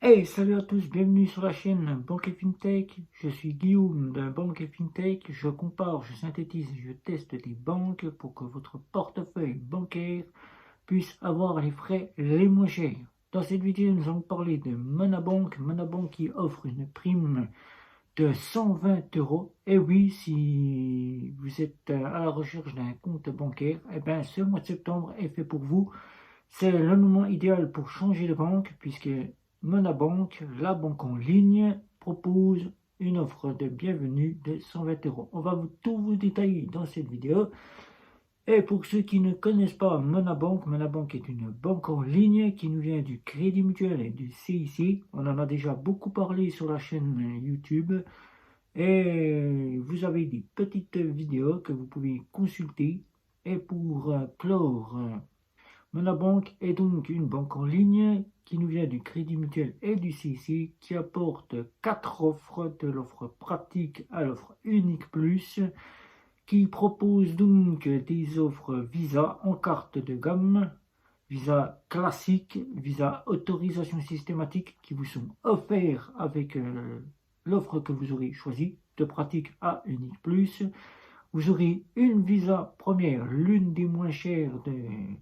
Hey, salut à tous, bienvenue sur la chaîne Banque et FinTech. Je suis Guillaume de Banque et FinTech. Je compare, je synthétise et je teste des banques pour que votre portefeuille bancaire puisse avoir les frais les moins chers. Dans cette vidéo, nous allons parler de Monabank. Monabank qui offre une prime de 120 euros. Et oui, si vous êtes à la recherche d'un compte bancaire, eh bien, ce mois de septembre est fait pour vous. C'est le moment idéal pour changer de banque puisque Monabank, la banque en ligne, propose une offre de bienvenue de 120 euros. On va tout vous détailler dans cette vidéo. Et pour ceux qui ne connaissent pas Monabank, Monabank est une banque en ligne qui nous vient du Crédit Mutuel et du CIC. On en a déjà beaucoup parlé sur la chaîne YouTube. Et vous avez des petites vidéos que vous pouvez consulter. Et pour clore, Monabank est donc une banque en ligne qui nous vient du Crédit Mutuel et du CIC qui apporte 4 offres, de l'offre pratique à l'offre unique plus, qui propose donc des offres Visa en carte de gamme, Visa classique, Visa autorisation systématique qui vous sont offerts avec l'offre que vous aurez choisie, de pratique à unique plus. Vous aurez une Visa première, l'une des moins chères des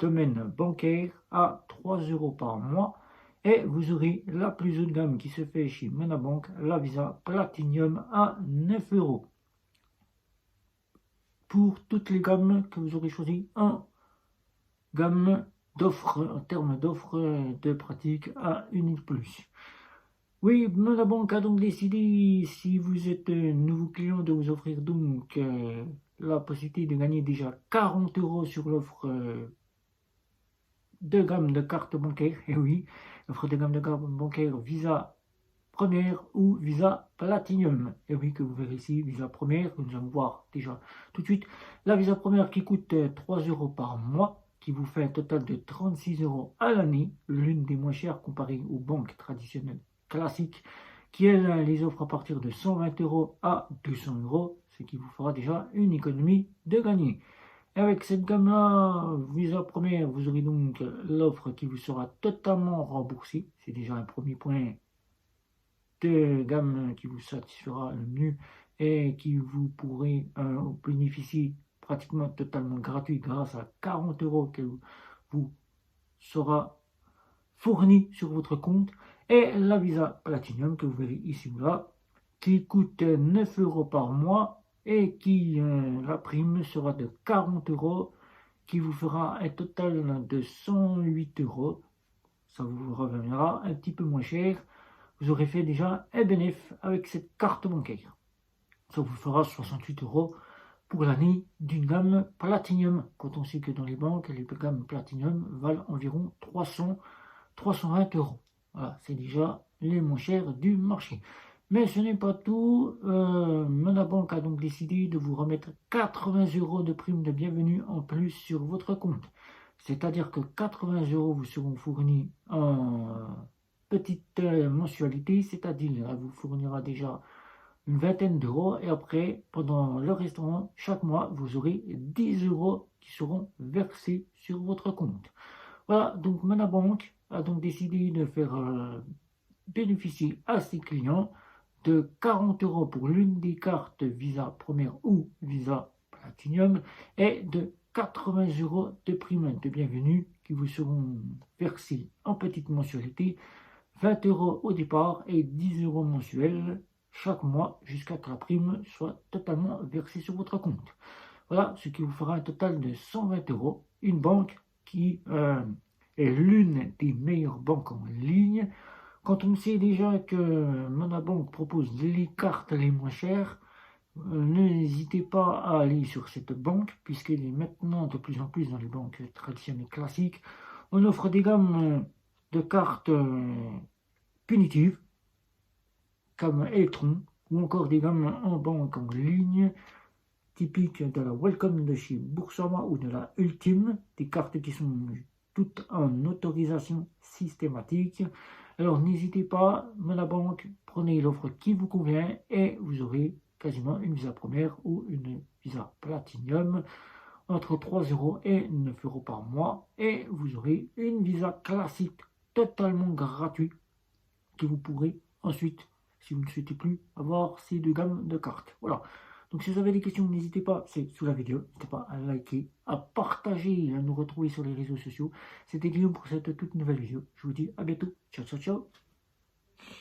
domaine bancaire à 3 euros par mois et vous aurez la plus haut de gamme qui se fait chez Monabank, la Visa Platinum à 9 euros. Pour toutes les gammes que vous aurez choisies en gamme d'offres, en termes d'offres de pratique à unique plus. Oui, Monabank a donc décidé, si vous êtes un nouveau client, de vous offrir donc la possibilité de gagner déjà 40 euros sur l'offre de gamme de cartes bancaires, et oui, offre de gamme de cartes bancaires Visa première ou Visa Platinum. Et oui, que vous verrez ici, Visa première, que nous allons voir déjà tout de suite. La Visa première qui coûte 3 euros par mois, qui vous fait un total de 36 euros à l'année, l'une des moins chères comparée aux banques traditionnelles classiques, qui elle les offre à partir de 120 euros à 200 euros, ce qui vous fera déjà une économie de gagner. Et avec cette gamme-là, Visa première, vous aurez donc l'offre qui vous sera totalement remboursée. C'est déjà un premier point de gamme qui vous satisfera le mieux et qui vous pourrez bénéficier pratiquement totalement gratuit grâce à 40 euros que vous sera fourni sur votre compte. Et la Visa Platinum que vous verrez ici ou là, qui coûte 9 euros par mois et qui, la prime sera de 40 euros, qui vous fera un total de 108 euros. Ça vous reviendra un petit peu moins cher. Vous aurez fait déjà un bénéfice avec cette carte bancaire. Ça vous fera 68 euros pour l'année d'une gamme Platinum. Quand on sait que dans les banques, les gammes Platinum valent environ 320 euros. Voilà, c'est déjà les moins chers du marché. Mais ce n'est pas tout. Monabank a donc décidé de vous remettre 80 euros de prime de bienvenue en plus sur votre compte. C'est-à-dire que 80 euros vous seront fournis en petite mensualité, c'est-à-dire elle vous fournira déjà une vingtaine d'euros et après, pendant le restaurant, chaque mois, vous aurez 10 euros qui seront versés sur votre compte. Voilà, donc Monabank a donc décidé de faire bénéficier à ses clients de 40 euros pour l'une des cartes Visa Première ou Visa Platinum et de 80 euros de prime de bienvenue qui vous seront versés en petite mensualité, 20 euros au départ et 10 euros mensuels chaque mois jusqu'à ce que la prime soit totalement versée sur votre compte. Voilà, ce qui vous fera un total de 120 euros. Une banque qui est l'une des meilleures banques en ligne. Quand on sait déjà que Monabank propose les cartes les moins chères, n'hésitez pas à aller sur cette banque, puisqu'elle est maintenant de plus en plus dans les banques traditionnelles classiques. On offre des gammes de cartes punitives, comme Electron, ou encore des gammes en banque en ligne, typiques de la Welcome de chez Boursorama ou de la Ultime, des cartes qui sont toutes en autorisation systématique. Alors n'hésitez pas, Monabank, prenez l'offre qui vous convient et vous aurez quasiment une Visa première ou une Visa Platinum entre 3 euros et 9 euros par mois et vous aurez une Visa classique totalement gratuit que vous pourrez ensuite, si vous ne souhaitez plus, avoir ces deux gammes de cartes. Voilà. Donc si vous avez des questions, n'hésitez pas, c'est sous la vidéo, n'hésitez pas à liker, à partager, à nous retrouver sur les réseaux sociaux. C'était Guillaume pour cette toute nouvelle vidéo. Je vous dis à bientôt. Ciao, ciao, ciao.